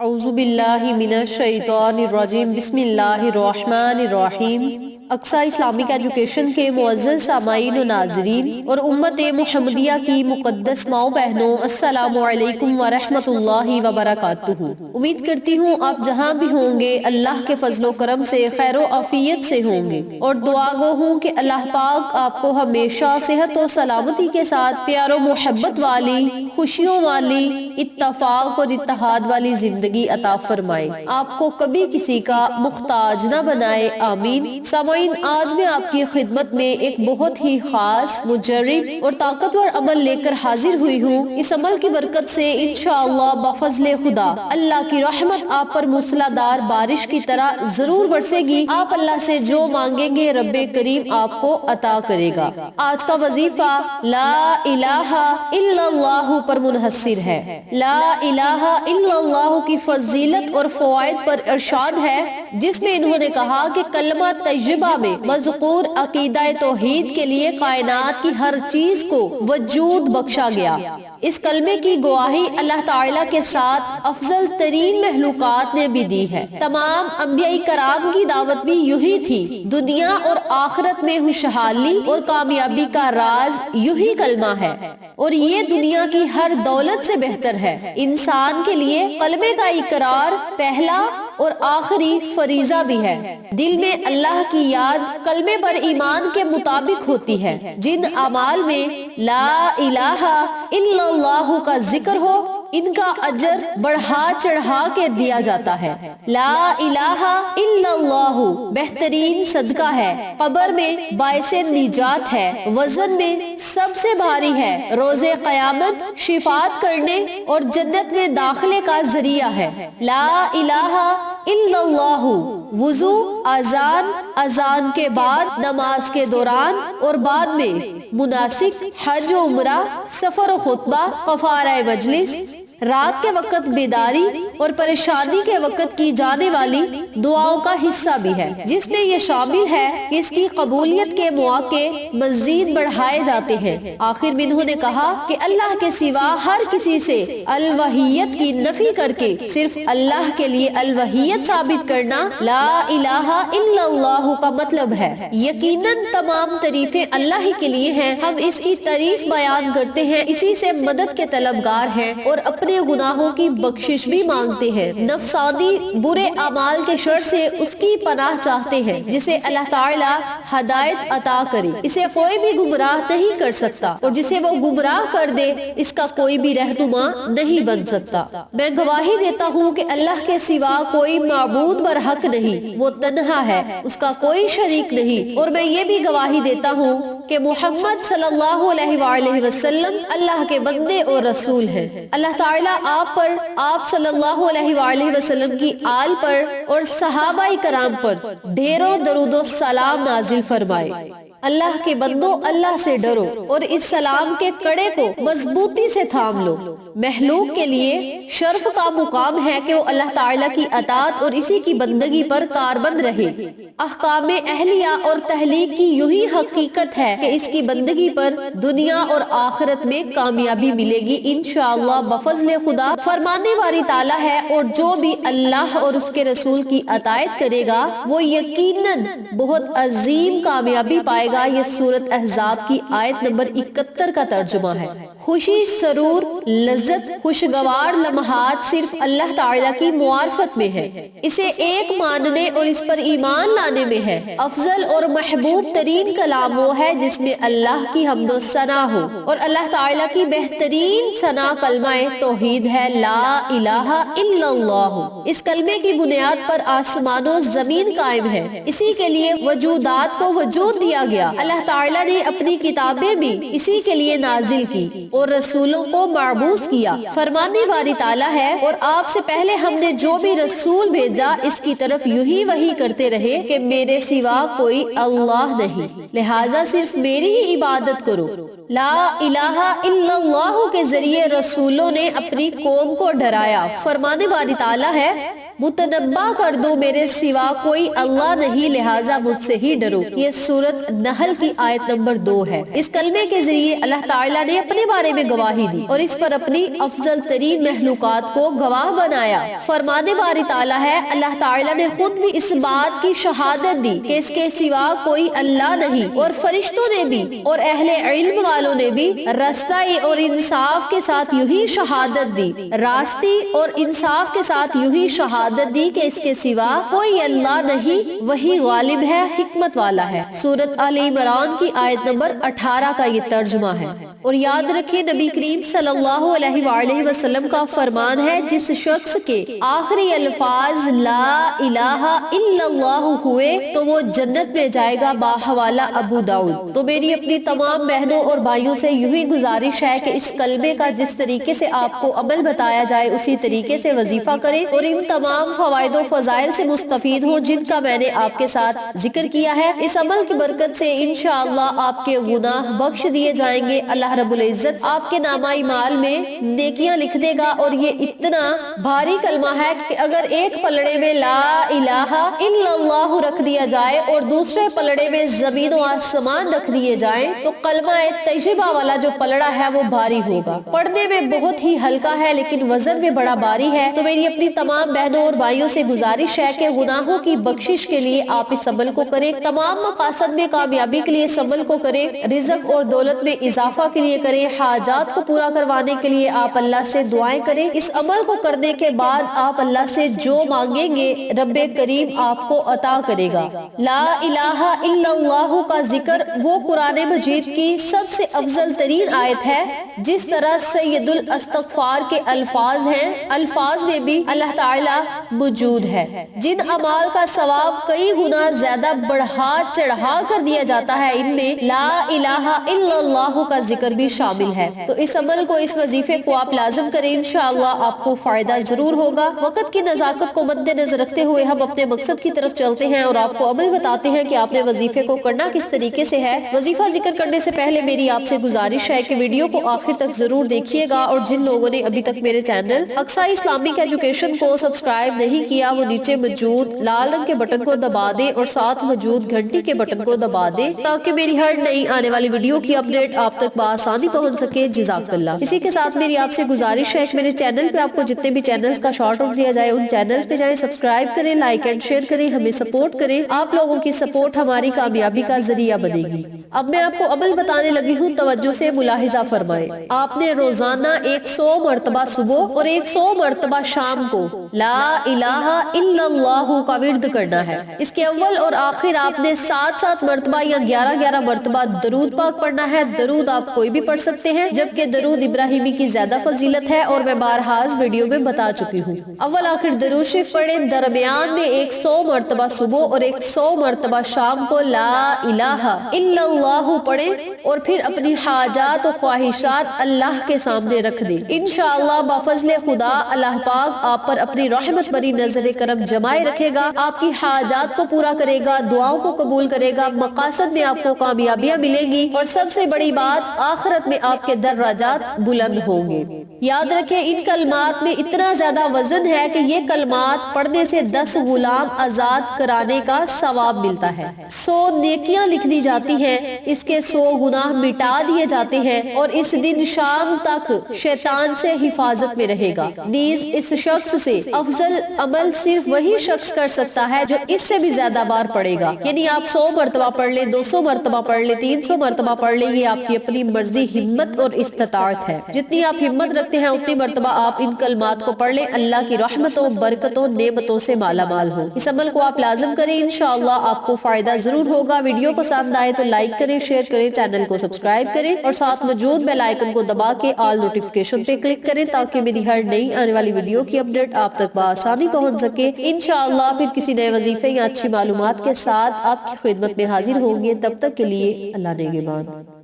اعوذ باللہ من الشیطان الرجیم بسم اللہ الرحمن الرحیم۔ اقصی اسلامک ایجوکیشن کے معزز سامعین و ناظرین اور امت محمدیہ کی مقدس ماؤں بہنوں، السلام علیکم ورحمۃ اللہ وبرکاتہ۔ امید کرتی ہوں آپ جہاں بھی ہوں گے اللہ کے فضل و کرم سے خیر و عافیت سے ہوں گے، اور دعا گو ہوں کہ اللہ پاک آپ کو ہمیشہ صحت و سلامتی کے ساتھ پیار و محبت والی، خوشیوں والی، اتفاق اور اتحاد والی زندگی عطا فرمائے، آپ کو کبھی کسی کا محتاج نہ بنائے، آمین۔ سامعین، آج میں آپ کی خدمت میں ایک بہت ہی خاص، مجرب اور طاقتور عمل لے کر حاضر ہوئی ہوں۔ اس عمل کی برکت سے انشاءاللہ بفضل خدا اللہ کی رحمت آپ پر موسلادھار بارش کی طرح ضرور برسے گی۔ آپ اللہ سے جو مانگیں گے رب کریم آپ کو عطا کرے گا۔ آج کا وظیفہ لا الہ الا اللہ پر منحصر ہے۔ لا الہ الا اللہ کی فضیلت اور فوائد پر ارشاد ہے، جس میں انہوں نے کہا کہ کلمہ طیبہ میں مذکور عقیدہ توحید کے لیے کائنات کی ہر چیز کو وجود بخشا گیا۔ اس کلمے کی گواہی اللہ تعالیٰ کے ساتھ افضل ترین مخلوقات نے بھی دی ہے۔ تمام انبیاء کرام کی دعوت بھی یہی تھی۔ دنیا اور آخرت میں خوشحالی اور کامیابی کا راز یہی کلمہ ہے، اور یہ دنیا کی ہر دولت سے بہتر ہے۔ انسان کے لیے کلمے کا اقرار پہلا اور آخری فریضہ بھی ہے۔ دل میں اللہ کی یاد کلمے پر ایمان کے مطابق ہوتی ہے۔ جن اعمال میں لا الہ الا اللہ کا ذکر ہو، ان کا اجر بڑھا چڑھا کے دیا جاتا ہے۔ لا الہ الا اللہ بہترین صدقہ ہے، قبر میں باعث نجات ہے، وزن میں سب سے بھاری ہے، روز قیامت شفاعت کرنے اور جنت میں داخلے کا ذریعہ ہے۔ لا الہ الا اللہ وضو، اذان کے بعد، نماز کے دوران اور بعد میں، مناسک، حج و عمرہ، سفر و خطبہ، کفارہ مجلس، رات کے وقت بیداری اور پریشانی کے وقت کی جانے والی دعاؤں کا حصہ بھی ہے، جس میں یہ شامل ہے کہ اس کی قبولیت کے مواقع مزید بڑھائے جاتے ہیں۔ آخر میں انہوں نے کہا کہ اللہ کے سوا ہر کسی سے الوہیت کی نفی کر کے صرف اللہ کے لیے الوہیت ثابت کرنا لا الہ الا اللہ کا مطلب ہے۔ یقیناً تمام تعریفیں اللہ ہی کے لیے ہیں، ہم اس کی تعریف بیان کرتے ہیں، اسی سے مدد کے طلبگار ہیں اور اپنے گناہوں کی بخشش بھی مانگتے ہیں۔ نفسانی برے اعمال کے شر سے اس کی پناہ چاہتے ہیں، جسے اللہ تعالی ہدایت عطا کرے، اسے کوئی بھی گمراہ نہیں کر سکتا، اور جسے وہ گمراہ کر دے اس کا کوئی بھی رہنما نہیں بن سکتا۔ میں گواہی دیتا ہوں کہ اللہ کے سوا کوئی معبود برحق نہیں، وہ تنہا ہے، اس کا کوئی شریک نہیں، اور میں یہ بھی گواہی دیتا ہوں کہ محمد صلی اللہ علیہ وآلہ وسلم اللہ کے بندے اور رسول ہیں۔ اللہ تعالیٰ آپ پر، آپ صلی اللہ علیہ وآلہ وسلم کی آل پر اور صحابہ کرام پر ڈھیروں درود و سلام نازل فرمائے۔ اللہ کے بندو، اللہ سے ڈرو اور اس سلام کے کڑے کو مضبوطی سے تھام لو۔ مخلوق کے لیے شرف کا مقام ہے کہ وہ اللہ تعالیٰ کی اطاعت اور اسی کی بندگی پر کاربند رہے۔ احکام اہلیہ اور تحلیق کی یہی حقیقت ہے کہ اس کی بندگی پر دنیا اور آخرت میں کامیابی ملے گی انشاءاللہ بفضل خدا۔ فرمانے والی تعالیٰ ہے، اور جو بھی اللہ اور اس کے رسول کی اطاعت کرے گا وہ یقیناً بہت عظیم کامیابی پائے گا۔ یہ سورۃ احزاب کی آیت نمبر 71 کا ترجمہ ہے۔ خوشی، سرور، لذت، خوشگوار لمحات صرف اللہ تعالیٰ کی معرفت میں ہے، اسے ایک ماننے اور اس پر ایمان لانے میں ہے۔ افضل اور محبوب ترین کلام وہ ہے جس میں اللہ کی حمد و ثنا ہو، اور اللہ تعالیٰ کی بہترین ثنا کلمہ توحید ہے، لا الہ الا اللہ۔ اس کلمے کی بنیاد پر آسمان و زمین قائم ہے، اسی کے لیے وجودات کو وجود دیا گیا۔ اللہ تعالیٰ نے اپنی کتابیں بھی اسی کے لیے نازل کی اور رسولوں کو معبوس کیا۔ فرمانے والی تعالیٰ ہے، اور آپ سے پہلے ہم نے جو بھی رسول بھیجا اس کی طرف یہی وحی کرتے رہے کہ میرے سوا کوئی اللہ نہیں، لہٰذا صرف میری ہی عبادت کرو۔ لا الہ الا اللہ کے ذریعے رسولوں نے اپنی قوم کو ڈرایا۔ فرمانے والی تعالیٰ ہے، متنبہ کر دو میرے سوا کوئی اللہ نہیں لہٰذا مجھ سے ہی ڈرو۔ یہ سورۃ نحل کی آیت نمبر 2 ہے۔ اس کلمے کے ذریعے اللہ تعالیٰ نے اپنے بارے میں گواہی دی اور اس پر اپنی افضل ترین مخلوقات کو گواہ بنایا۔ فرمانے باری تعالیٰ ہے، اللہ تعالیٰ نے خود بھی اس بات کی شہادت دی کہ اس کے سوا کوئی اللہ نہیں، اور فرشتوں نے بھی اور اہل علم والوں نے بھی راستی اور انصاف کے ساتھ یوں ہی شہادت دی، راستی اور انصاف کے ساتھ یوں ہی شہادت دی کہ اس کے سوا کوئی اللہ نہیں، وہی غالب ہے، حکمت والا ہے۔ سورۃ آل عمران کی آیت نمبر 18 کا یہ ترجمہ ہے۔ اور یاد رکھیں نبی کریم صلی اللہ علیہ وآلہ وسلم کا فرمان ہے، جس شخص کے آخری الفاظ لا الہ الا اللہ ہوئے تو وہ جنت میں جائے گا، باحوالہ ابو داؤد۔ تو میری اپنی تمام بہنوں اور بھائیوں سے یوں ہی گزارش ہے کہ اس کلمے کا جس طریقے سے آپ کو عمل بتایا جائے اسی طریقے سے وظیفہ کریں اور ان تمام فوائد و فضائل سے مستفید ہوں جن کا میں نے آپ کے ساتھ ذکر کیا ہے۔ اس عمل کی برکت سے انشاءاللہ آپ کے گناہ بخش دیے جائیں گے، اللہ رب العزت آپ کے نامہ اعمال میں نیکیاں لکھ دے گا۔ اور یہ اتنا بھاری کلمہ ہے کہ اگر ایک پلڑے میں لا الہ الا اللہ رکھ دیا جائے اور دوسرے پلڑے میں زمین و آسمان رکھ دیے جائیں تو کلمہ طیبہ والا جو پلڑا ہے وہ بھاری ہوگا۔ پڑھنے میں بہت ہی ہلکا ہے لیکن وزن میں بڑا بھاری ہے۔ تو میری اپنی تمام بہنوں اور بھائیوں سے گزارش ہے کہ گناہوں کی بخشش کے لیے آپ اس عمل کو کریں، تمام مقاصد میں کامیابی کے لیے اس عمل کو کریں، رزق اور دولت میں اضافہ کے لیے کریں، حاجات کو پورا کروانے کے لیے آپ اللہ سے دعائیں کریں۔ اس عمل کو کرنے کے بعد آپ اللہ سے جو مانگیں گے رب کریم آپ کو عطا کرے گا۔ لا الہ الا اللہ کا ذکر وہ قرآن مجید کی سب سے افضل ترین آیت ہے۔ جس طرح سید الاستغفار کے الفاظ ہیں، الفاظ میں بھی اللہ تعالی موجود ہے۔ جن اعمال کا ثواب کئی گنا زیادہ بڑھا چڑھا کر دیا جاتا ہے، ان میں لا الہ الا اللہ کا ذکر بھی شامل ہے۔ تو اس عمل کو، اس وظیفے کو آپ لازم کریں، انشاءاللہ آپ کو فائدہ ضرور ہوگا۔ وقت کی نزاکت کو مد نظر رکھتے ہوئے ہم اپنے مقصد کی طرف چلتے ہیں اور آپ کو عمل بتاتے ہیں کہ آپ نے وظیفے کو کرنا کس طریقے سے ہے۔ وظیفہ ذکر کرنے سے پہلے میری آپ سے گزارش ہے کہ ویڈیو کو آخر تک ضرور دیکھیے گا، اور جن لوگوں نے ابھی تک میرے چینل اقصی اسلامک ایجوکیشن کو سبسکرائب نہیں کیا وہ نیچے موجود لال رنگ کے بٹن کو دبا دیں اور ساتھ موجود گھنٹی کے بٹن کو دبا دیں تاکہ میری ہر نئی آنے والی ویڈیو کی اپڈیٹ آپ تک بآسانی پہنچ سکے۔ جزاک اللہ۔ اسی کے ساتھ میری آپ سے گزارش ہے کہ میرے چینل پہ آپ کو جتنے بھی چینلز کا شارٹ آؤٹ دیا جائے ان چینلز پہ جائیں، سبسکرائب کریں، لائک اینڈ شیئر کریں، ہمیں سپورٹ کریں۔ آپ لوگوں کی سپورٹ ہماری کامیابی کا ذریعہ بنے گی۔ اب میں آپ کو عمل بتانے لگی ہوں، توجہ سے ملاحظہ فرمائیں۔ آپ نے روزانہ 100 مرتبہ صبح اور 100 مرتبہ شام کو لا الہ الا اللہ کا ورد کرنا ہے۔ اس کے اول اور آخر آپ نے 7 مرتبہ یا 11 مرتبہ درود پاک پڑھنا ہے۔ درود آپ کوئی بھی پڑھ سکتے ہیں، جبکہ درود ابراہیمی کی زیادہ فضیلت ہے اور میں بارہا ویڈیو میں بتا چکی ہوں۔ اول آخر درود شریف پڑھیں، درمیان میں 100 مرتبہ صبح اور 100 مرتبہ شام کو لا الہ الا اللہ پڑھیں اور پھر اپنی حاجات و خواہشات اللہ کے سامنے رکھ دیں۔ انشاءاللہ بفضل خدا اللہ پاک آپ پر اپنی رحمت بری نظر کرم جمائے رکھے گا، آپ کی حاجات کو پورا کرے گا، دعاؤں کو قبول کرے گا، مقاصد میں آپ کو کامیابیاں ملیں گی اور سب سے بڑی بات آخرت میں آپ کے درجات بلند ہوں گے۔ یاد رکھیں ان کلمات میں اتنا زیادہ وزن ہے کہ یہ کلمات پڑھنے سے 10 غلام آزاد کرانے کا ثواب ملتا ہے، 100 نیکیاں لکھ دی جاتی ہیں، اس کے 100 گناہ مٹا دیے جاتے ہیں اور اس دن شام تک شیطان سے حفاظت میں رہے گا۔ نیز اس شخص سے افضل عمل صرف وہی شخص کر سکتا ہے جو اس سے بھی زیادہ بار پڑھے گا، یعنی آپ 100 مرتبہ پڑھ لیں، 200 مرتبہ پڑھ لیں، 300 مرتبہ پڑھ لیں، یہ آپ کی اپنی مرضی، ہمت اور استطاعت ہے۔ جتنی آپ ہمت رکھتے ہیں اتنی مرتبہ آپ ان کلمات کو پڑھ لیں، اللہ کی رحمتوں، برکتوں، نعمتوں سے مالا مال ہو۔ اس عمل کو آپ لازم کریں، انشاءاللہ آپ کو فائدہ ضرور ہوگا۔ ویڈیو پسند آئے تو لائک کریں، شیئر کریں، چینل کو سبسکرائب کریں اور ساتھ موجود بیل آئیکن کو دبا کے آل نوٹیفیکیشن پہ کلک کریں تاکہ میری ہر نئی آنے والی ویڈیو کی اپڈیٹ آپ تک بآسانی پہنچ سکے۔ انشاءاللہ پھر کسی نئے وظیفے یا اچھی معلومات کے ساتھ آپ کی خدمت میں حاضر ہوں گے، تب تک کے لیے اللہ نگہبان۔